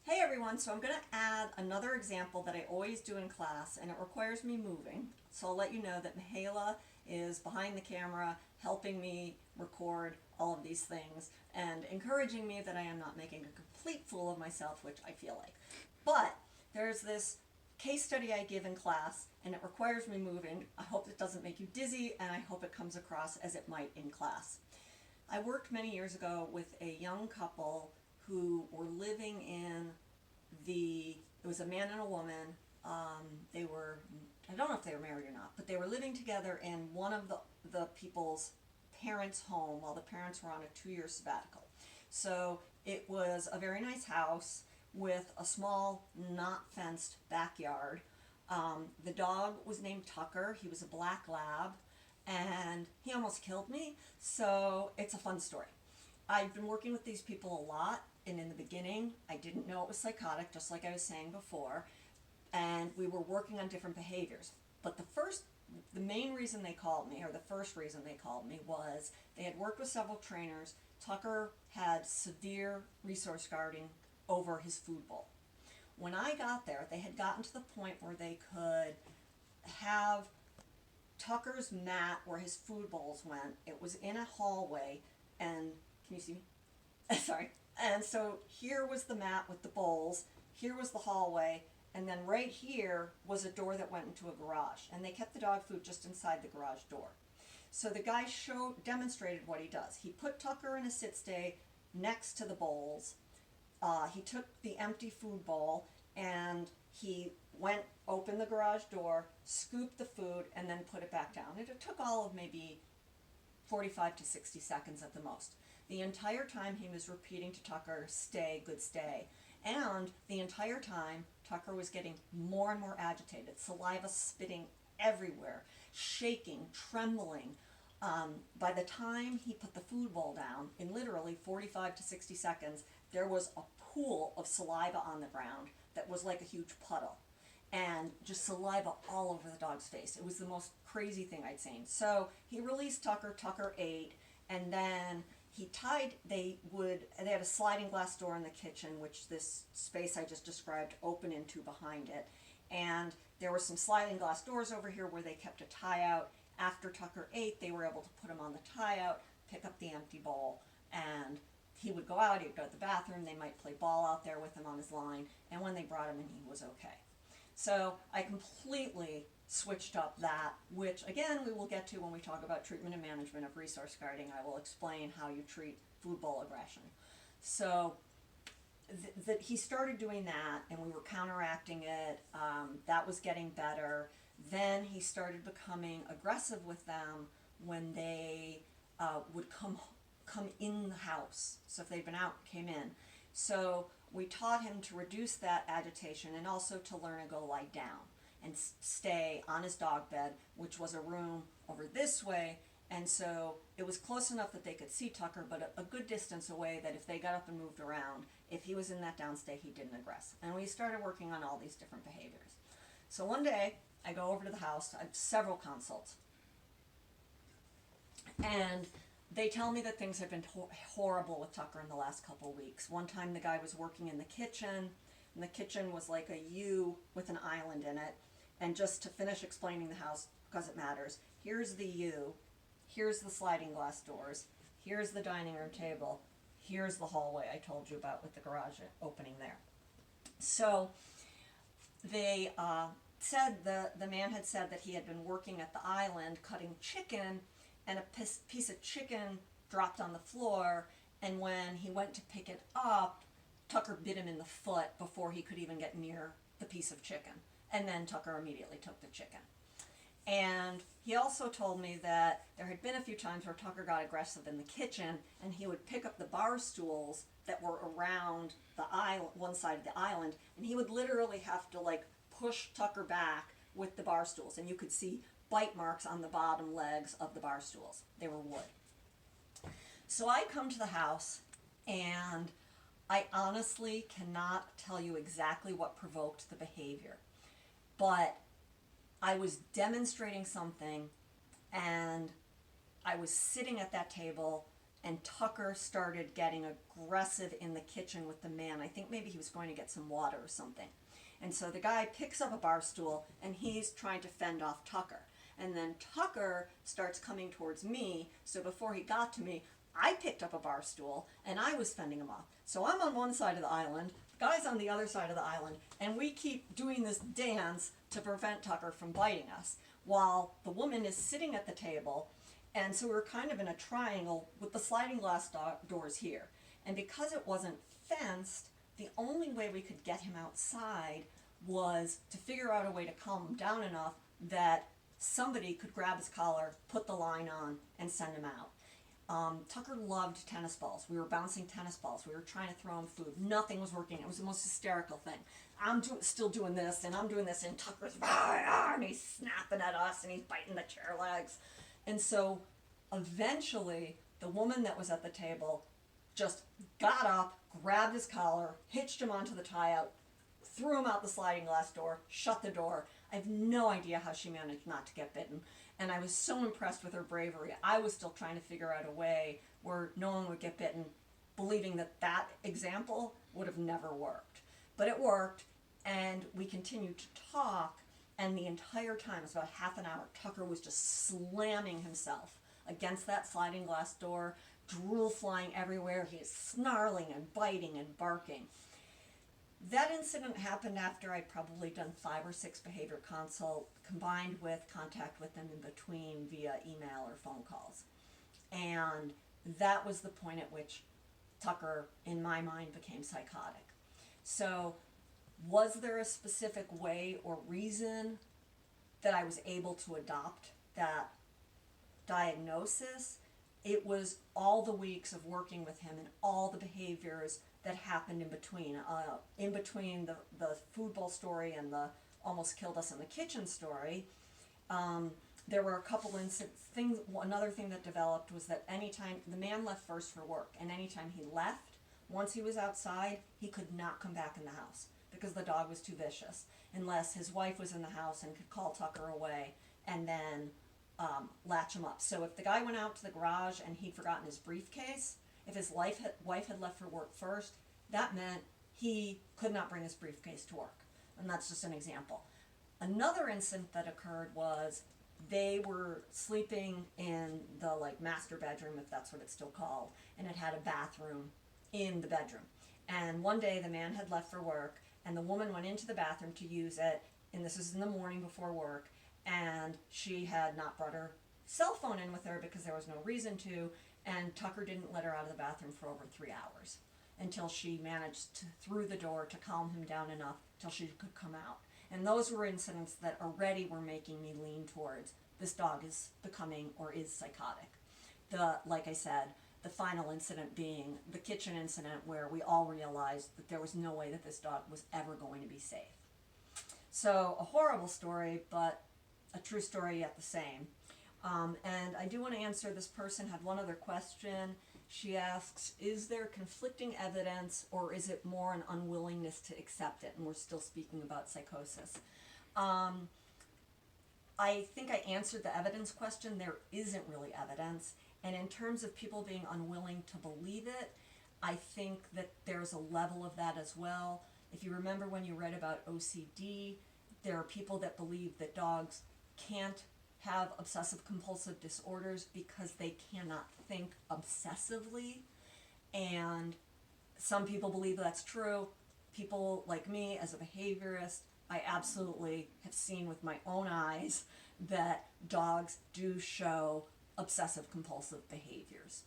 Hey everyone, so I'm going to add another example that I always do in class, and it requires me moving. So I'll let you know that Mihaela is behind the camera helping me record all of these things and encouraging me that I am not making a complete fool of myself, which I feel like. But there's this case study I give in class, and it requires me moving. I hope it doesn't make you dizzy, and I hope it comes across as it might in class. I worked many years ago with a young couple who were living in it was a man and a woman. They were, I don't know if they were married or not, but they were living together in one of the people's parents' home while the parents were on a 2-year sabbatical. So it was a very nice house with a small, not fenced backyard. The dog was named Tucker. He was a black lab, and he almost killed me. So it's a fun story. I've been working with these people a lot, and in the beginning, I didn't know it was psychotic, just like I was saying before, and we were working on different behaviors. But the main reason they called me, or the first reason they called me, was they had worked with several trainers. Tucker had severe resource guarding over his food bowl. When I got there, they had gotten to the point where they could have Tucker's mat where his food bowls went. It was in a hallway, and can you see me? Sorry. And so here was the mat with the bowls, here was the hallway, and then right here was a door that went into a garage. And they kept the dog food just inside the garage door. So the guy demonstrated what he does. He put Tucker in a sit stay next to the bowls. He took the empty food bowl and he opened the garage door, scooped the food, and then put it back down. It took all of maybe 45 to 60 seconds at the most. The entire time he was repeating to Tucker, stay, good stay. And the entire time, Tucker was getting more and more agitated, saliva spitting everywhere, shaking, trembling. By the time he put the food bowl down, in literally 45 to 60 seconds, there was a pool of saliva on the ground that was like a huge puddle. And just saliva all over the dog's face. It was the most crazy thing I'd seen. So he released Tucker, Tucker ate, and then they had a sliding glass door in the kitchen, which this space I just described opened into behind it. And there were some sliding glass doors over here where they kept a tie out. After Tucker ate, they were able to put him on the tie out, pick up the empty bowl, and he would go out, he would go to the bathroom, they might play ball out there with him on his line, and when they brought him in, he was okay. So I completely switched up that, which again we will get to when we talk about treatment and management of resource guarding. I will explain how you treat food bowl aggression. So he started doing that, and we were counteracting it. That was getting better. Then he started becoming aggressive with them when they would come in the house. So if they'd been out, came in. So we taught him to reduce that agitation and also to learn to go lie down and stay on his dog bed, which was a room over this way. And so it was close enough that they could see Tucker, but a good distance away that if they got up and moved around, if he was in that downstay, he didn't aggress. And we started working on all these different behaviors. So one day, I go over to the house. I have several consults. And they tell me that things have been horrible with Tucker in the last couple weeks. One time the guy was working in the kitchen, and the kitchen was like a U with an island in it. And just to finish explaining the house, because it matters, here's the U, here's the sliding glass doors, here's the dining room table, here's the hallway I told you about with the garage opening there. So they said, the man had said that he had been working at the island cutting chicken, and a piece of chicken dropped on the floor, and when he went to pick it up, Tucker bit him in the foot before he could even get near the piece of chicken. And then Tucker immediately took the chicken. And he also told me that there had been a few times where Tucker got aggressive in the kitchen, and he would pick up the bar stools that were around the island, one side of the island, and he would literally have to push Tucker back with the bar stools, and you could see bite marks on the bottom legs of the bar stools. They were wood. So I come to the house, and I honestly cannot tell you exactly what provoked the behavior, but I was demonstrating something, and I was sitting at that table, and Tucker started getting aggressive in the kitchen with the man. I think maybe he was going to get some water or something. And so the guy picks up a bar stool and he's trying to fend off Tucker. And then Tucker starts coming towards me. So before he got to me, I picked up a bar stool and I was fending him off. So I'm on one side of the island, the guy's on the other side of the island, and we keep doing this dance to prevent Tucker from biting us, while the woman is sitting at the table. And so we're kind of in a triangle with the sliding glass doors here. And because it wasn't fenced, the only way we could get him outside was to figure out a way to calm him down enough that somebody could grab his collar, put the line on, and send him out. Tucker loved tennis balls. We were bouncing tennis balls. We were trying to throw him food. Nothing was working. It was the most hysterical thing. I'm still doing this, and I'm doing this, and Tucker's and he's snapping at us, and he's biting the chair legs. And so eventually, the woman that was at the table just got up, grabbed his collar, hitched him onto the tie-out, threw him out the sliding glass door, shut the door. I have no idea how she managed not to get bitten. And I was so impressed with her bravery. I was still trying to figure out a way where no one would get bitten, believing that that example would have never worked. But it worked, and we continued to talk, and the entire time, it was about half an hour, Tucker was just slamming himself against that sliding glass door, drool flying everywhere. He is snarling and biting and barking. That incident happened after I'd probably done 5 or 6 behavior consult, combined with contact with them in between via email or phone calls. And that was the point at which Tucker, in my mind, became psychotic. So was there a specific way or reason that I was able to adopt that diagnosis? It was all the weeks of working with him and all the behaviors that happened in between the food bowl story and the almost killed us in the kitchen story. There were a couple things. Another thing that developed was that anytime the man left first for work, and anytime he left, once he was outside, he could not come back in the house because the dog was too vicious, unless his wife was in the house and could call Tucker away and then latch him up. So if the guy went out to the garage and he'd forgotten his briefcase, if his wife had left for work first, that meant he could not bring his briefcase to work. And that's just an example. Another incident that occurred was they were sleeping in the master bedroom, if that's what it's still called, and it had a bathroom in the bedroom. And one day the man had left for work, and the woman went into the bathroom to use it, and this was in the morning before work, and she had not brought her cell phone in with her because there was no reason to, and Tucker didn't let her out of the bathroom for over 3 hours until she managed to, through the door, to calm him down enough till she could come out. And those were incidents that already were making me lean towards this dog is becoming or is psychotic. Like I said, the final incident being the kitchen incident where we all realized that there was no way that this dog was ever going to be safe. So a horrible story, but a true story yet the same. And I do want to answer, this person had one other question. She asks, is there conflicting evidence or is it more an unwillingness to accept it? And we're still speaking about psychosis. I think I answered the evidence question. There isn't really evidence. And in terms of people being unwilling to believe it, I think that there's a level of that as well. If you remember when you read about OCD, there are people that believe that dogs can't have obsessive compulsive disorders because they cannot think obsessively, and some people believe that's true. People like me as a behaviorist, I absolutely have seen with my own eyes that dogs do show obsessive compulsive behaviors.